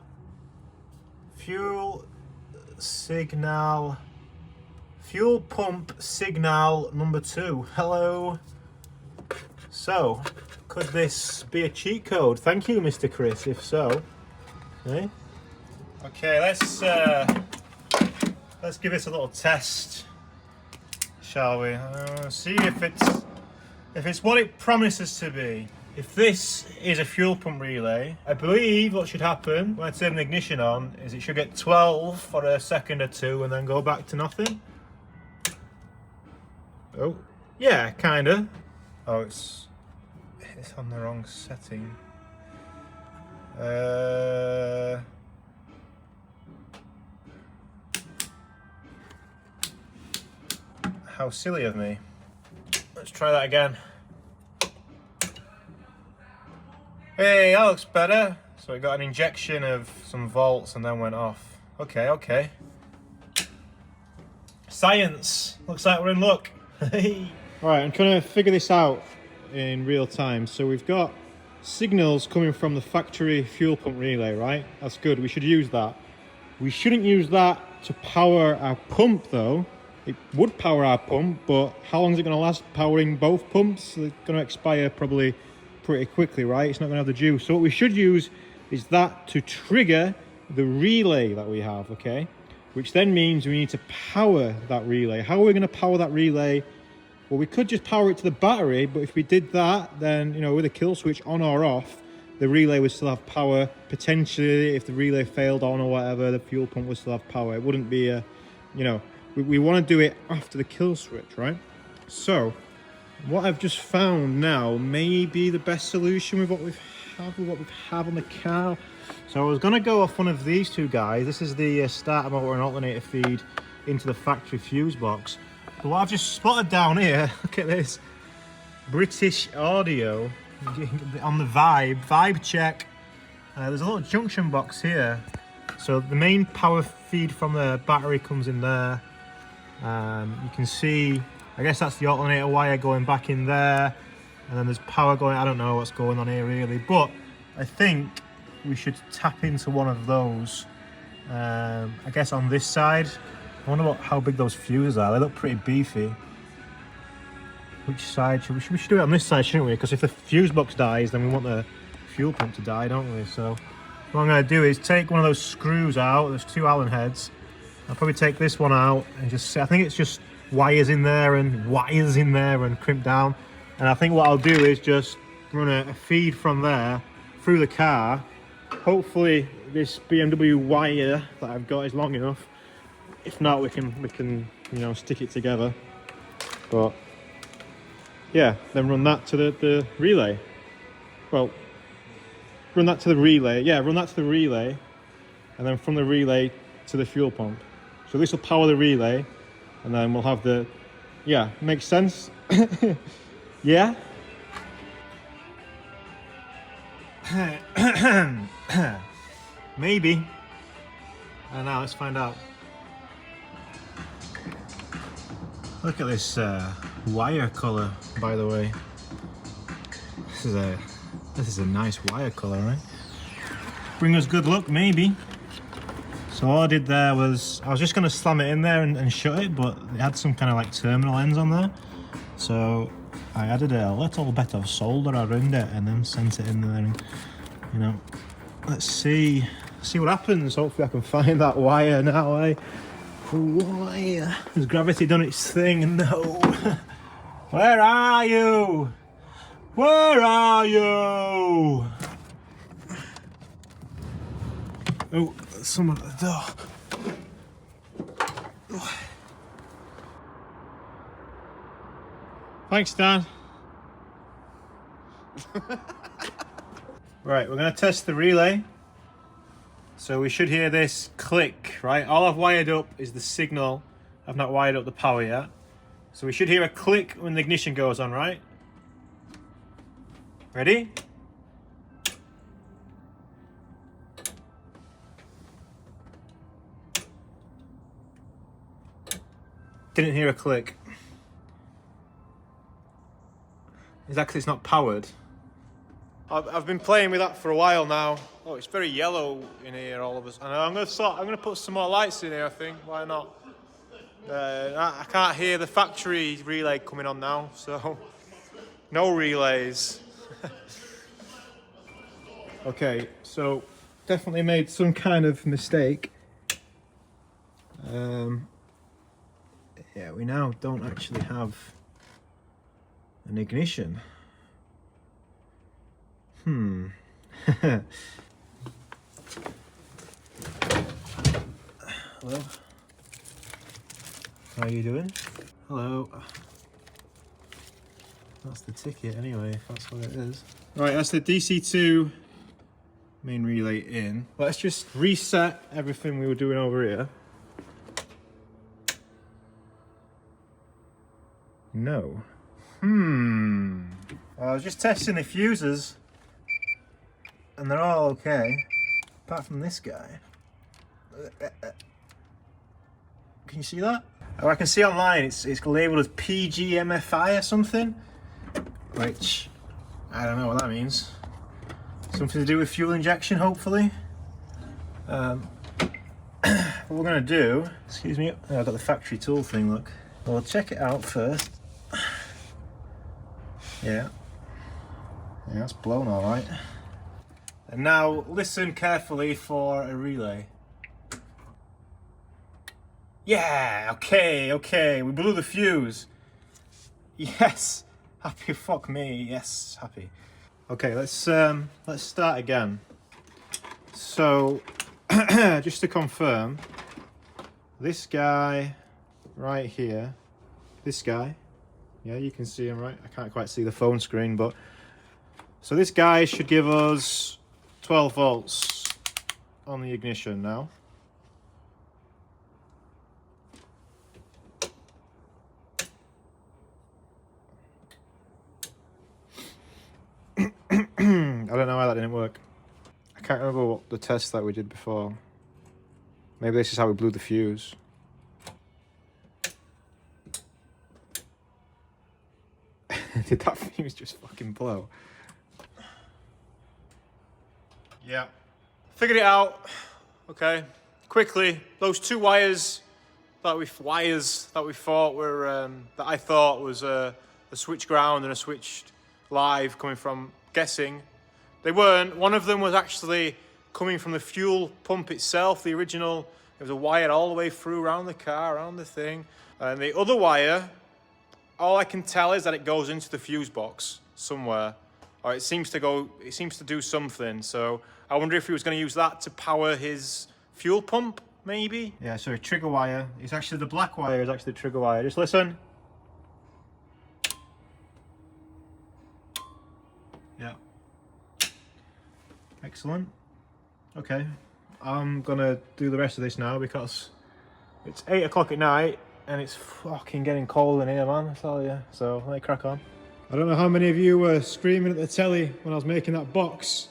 A: Fuel, signal, fuel pump signal number 2. Hello. So, could this be a cheat code? Thank you, Mr. Chris, if so. Okay, okay, let's give this a little test, shall we? See if it's what it promises to be. If this is a fuel pump relay, I believe what should happen when I turn the ignition on is it should get 12 for a second or 2 and then go back to nothing. Oh, yeah, kinda. Oh, it's on the wrong setting. How silly of me. Let's try that again. Hey, that looks better. So it got an injection of some volts and then went off. Okay, okay. Science! Looks like we're in luck. Right, I'm trying to figure this out in real time. So we've got signals coming from the factory fuel pump relay, right? That's good, we should use that. We shouldn't use that to power our pump though. It would power our pump, but how long is it going to last powering both pumps? They're going to expire probably pretty quickly, right? It's not going to have the juice. So what we should use is that to trigger the relay that we have, okay? Which then means we need to power that relay. How are we going to power that relay? Well, we could just power it to the battery, but if we did that, then, you know, with a kill switch on or off, the relay would still have power. Potentially, if the relay failed on or whatever, the fuel pump would still have power. It wouldn't be a, you know, we want to do it after the kill switch, right? So what I've just found now may be the best solution with what we have on the car. So I was going to go off one of these 2 guys. This is the starter motor and alternator feed into the factory fuse box. But what I've just spotted down here, look at this, British Audio on the vibe check. There's a little junction box here. So the main power feed from the battery comes in there. You can see, I guess that's the alternator wire going back in there, and then there's power going, I don't know what's going on here really, but I think we should tap into one of those, I guess on this side. I wonder how big those fuses are. They look pretty beefy. Which side we should do it on this side, shouldn't we? Because if the fuse box dies, then we want the fuel pump to die, don't we? So what I'm going to do is take one of those screws out. There's 2 Allen heads. I'll probably take this one out and just, I think it's just wires in there and crimp down. And I think what I'll do is just run a feed from there through the car. Hopefully this BMW wire that I've got is long enough. If not, we can you know, stick it together. But yeah, then run that to the relay. Well, run that to the relay. Yeah, run that to the relay, and then from the relay to the fuel pump. So this will power the relay, and then we'll have the, yeah, makes sense. Yeah. Maybe. I don't know, let's find out. Look at this wire colour, by the way. This is a nice wire colour, right? Bring us good luck, maybe. So all I did there was, I was just going to slam it in there and shut it, but it had some kind of like terminal ends on there. So I added a little bit of solder around it and then sent it in there. And, you know, let's see what happens. Hopefully I can find that wire now, eh? Wire. Has gravity done its thing? No. Where are you? Where are you? Oh, someone at the door. Thanks, Dan. Right, we're going to test the relay. So we should hear this click, right? All I've wired up is the signal. I've not wired up the power yet. So we should hear a click when the ignition goes on, right? Ready? Didn't hear a click. Is that because it's not powered? I've been playing with that for a while now. Oh, it's very yellow in here, all of us. And I'm gonna put some more lights in here. I think. Why not? I can't hear the factory relay coming on now, so no relays. Okay, so definitely made some kind of mistake. Yeah, we now don't actually have an ignition. Hello? How are you doing? Hello. That's the ticket anyway, if that's what it is. Right, that's the DC2 main relay in. Let's just reset everything we were doing over here. No. I was just testing the fuses and they're all okay, apart from this guy. Can you see that? Oh, I can see online it's labelled as PGMFI or something, which I don't know what that means. Something to do with fuel injection, hopefully. What we're gonna do, excuse me, oh, I've got the factory tool thing, look. We'll check it out first. Yeah, that's blown all right. And now listen carefully for a relay. Yeah, okay, we blew the fuse. Yes, happy, fuck me, yes, happy. Okay, let's start again. So, just to confirm, this guy right here, this guy, yeah, you can see him, right? I can't quite see the phone screen, but so this guy should give us 12 volts on the ignition now. I don't know why that didn't work. I can't remember what the test that we did before. Maybe this is how we blew the fuse. Did that fuse just fucking blow? Yeah. Figured it out. Okay. Quickly, those two wires that we thought were that I thought was a switch ground and a switched live coming from guessing. They weren't. One of them was actually coming from the fuel pump itself, the original. There was a wire all the way through around the car, around the thing. And the other wire, all I can tell is that it goes into the fuse box somewhere. Or it seems to do something. So I wonder if he was going to use that to power his fuel pump, maybe? Yeah, so a trigger wire. It's actually the black wire is actually the trigger wire. Just listen. Yeah. Excellent. Okay. I'm gonna do the rest of this now because it's 8 o'clock at night and it's fucking getting cold in here, man, I tell you. So let me crack on. I don't know how many of you were screaming at the telly when I was making that box.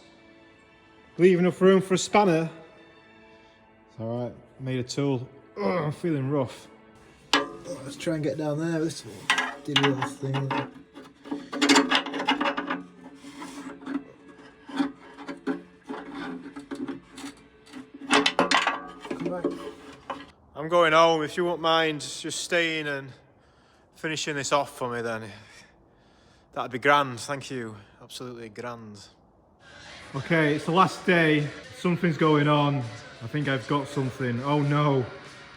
A: Leave enough room for a spanner. It's alright, made a tool. Ugh, I'm feeling rough. Let's try and get down there with this dilly little thing. I'm going home. If you won't mind just staying and finishing this off for me, then that'd be grand. Thank you. Absolutely grand. Okay, it's the last day. Something's going on. I think I've got something. Oh no.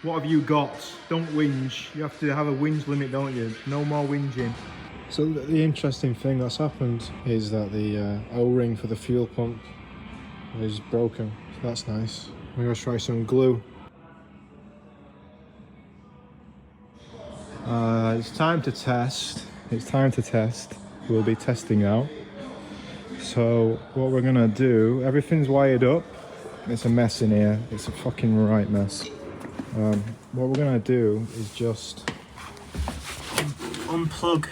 A: What have you got? Don't whinge. You have to have a whinge limit, don't you? No more whinging. So the interesting thing that's happened is that the O-ring for the fuel pump is broken. So that's nice. I'm going to try some glue. It's time to test. It's time to test. We'll be testing now. So what we're gonna do, everything's wired up. It's a mess in here. It's a fucking right mess. What we're gonna do is just unplug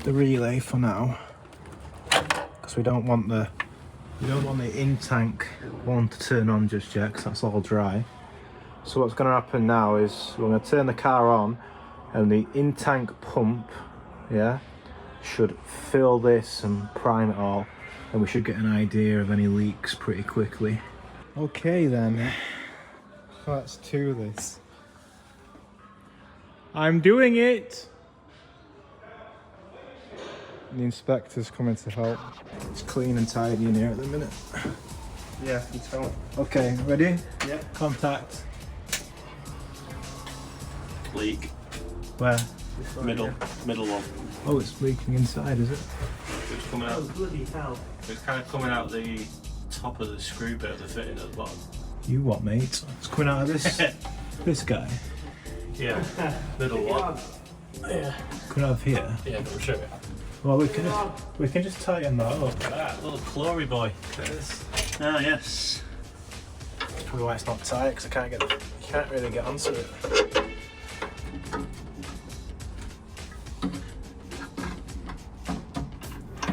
A: the relay for now, because we don't want the in-tank one to turn on just yet, because that's all dry. So what's going to happen now is we're going to turn the car on, and the in-tank pump, yeah, should fill this and prime it all, and we should get an idea of any leaks pretty quickly. Okay then, let's do this. I'm doing it! The inspector's coming to help. It's clean and tidy in here at the minute. Yeah, you tell. Okay, ready? Yeah. Contact.
D: Leak.
A: Where?
D: Middle one.
A: Oh, it's leaking inside, is it?
D: It's coming out.
F: Oh, bloody hell.
D: It's kind of coming out the top of the screw bit of the fitting at the bottom.
A: You what, mate? It's coming out of this this guy.
D: Yeah. Middle one.
F: Yeah.
A: Coming out of here.
D: Yeah, I'm sure.
A: Well, we can just tighten that up.
D: Look at that little clory boy. Ah, yes.
A: That's probably why it's not tight, because you can't really get onto it.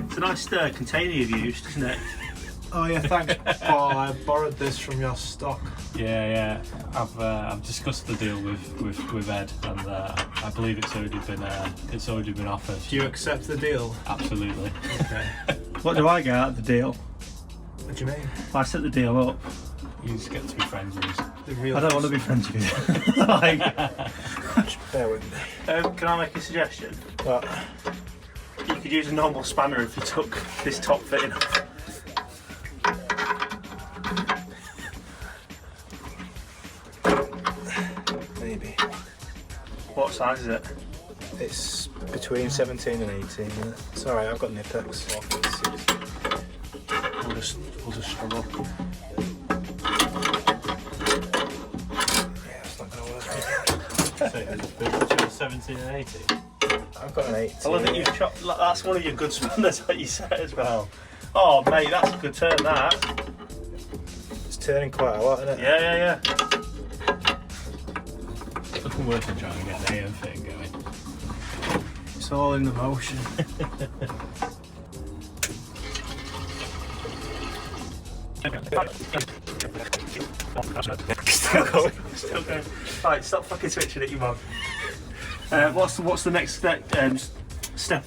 D: It's a nice container you've used, isn't it?
A: Oh yeah, thanks, Paul. I borrowed this from your stock.
D: Yeah. I've discussed the deal with Ed, and I believe it's already been offered.
A: Do you accept the deal?
D: Absolutely.
A: Okay.
H: What do I get out of the deal?
A: What do you mean?
H: If I set the deal up,
D: You just get to be friends with us.
H: I don't want to be friends with you. Like,
A: Bear with me.
H: can I make a suggestion?
A: But
H: You could use a normal spanner if you took this top fitting off.
A: maybe.
H: What size is it?
A: It's between 17 and 18. It's alright, I've got Nipex.
H: We'll just struggle.
A: Yeah, it's not gonna work.
D: Between 17 and 18.
A: I've got an 18.
H: I love that you've chopped. That's one of your good spanners that you said as well. Oh, mate, that's a good turn, that.
A: It's turning quite a lot, isn't it?
H: Yeah.
D: It's looking worse than trying to get an AM fitting going.
A: It's all in the motion.
H: Still going. Right, stop fucking switching it, you mug. What's the next step then?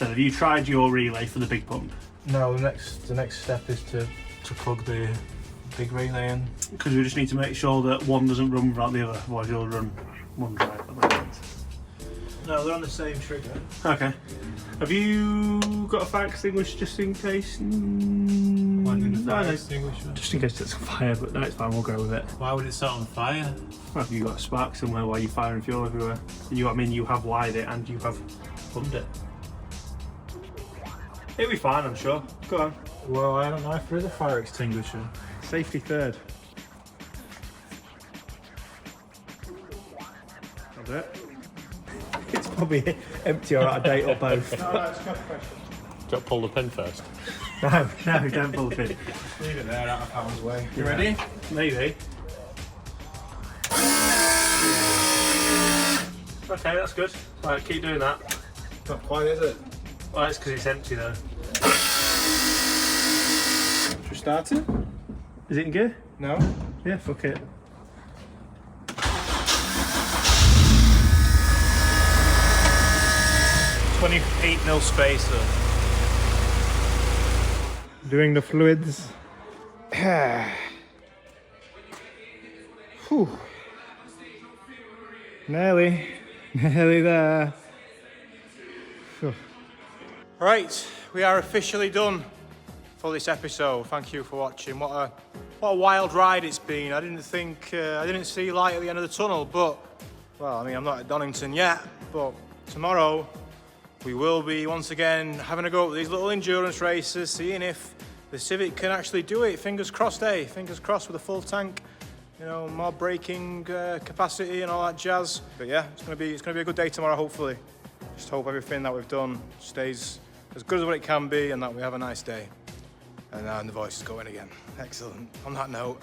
H: Have you tried your relay for the big pump?
A: No, the next step is to plug the big relay in.
H: Because we just need to make sure that one doesn't run without the other, otherwise you'll run one drive.
A: No, they're on the same trigger.
H: Okay. Have you got a fire extinguisher just in case?
A: Extinguisher.
H: Just in case it's on fire, but no, it's fine, we'll go with it.
D: Why would it start on fire?
H: Well, have you got a spark somewhere while you're firing fuel everywhere? And you have wired it and you have plumbed it. It'll be fine, I'm sure. Go on.
A: Well, I don't know if there is a fire extinguisher.
H: Safety third. That's it.
A: It's probably empty or out of date or both.
E: Do you want to pull the pin first?
H: No, don't pull the pin.
A: Leave it there, out of harm's way. You ready?
H: Maybe. Okay, that's good. Right, keep doing that.
A: Not quite, is it?
H: Well, it's because it's empty though.
A: Should we start it?
H: Is it in gear?
A: No?
H: Yeah, fuck it.
A: .28mm spacer. Doing the fluids. Whew. Nearly there. Phew. Right, we are officially done for this episode. Thank you for watching. What a wild ride it's been. I didn't see light at the end of the tunnel, but well, I mean, I'm not at Donington yet, but tomorrow we will be once again having a go at these little endurance races, seeing if the Civic can actually do it. Fingers crossed, eh? Fingers crossed with a full tank you know, more braking capacity and all that jazz. But yeah, it's gonna be a good day tomorrow, hopefully. Just hope everything that we've done stays as good as what it can be, and that we have a nice day. And the voice is going again. Excellent. On that note,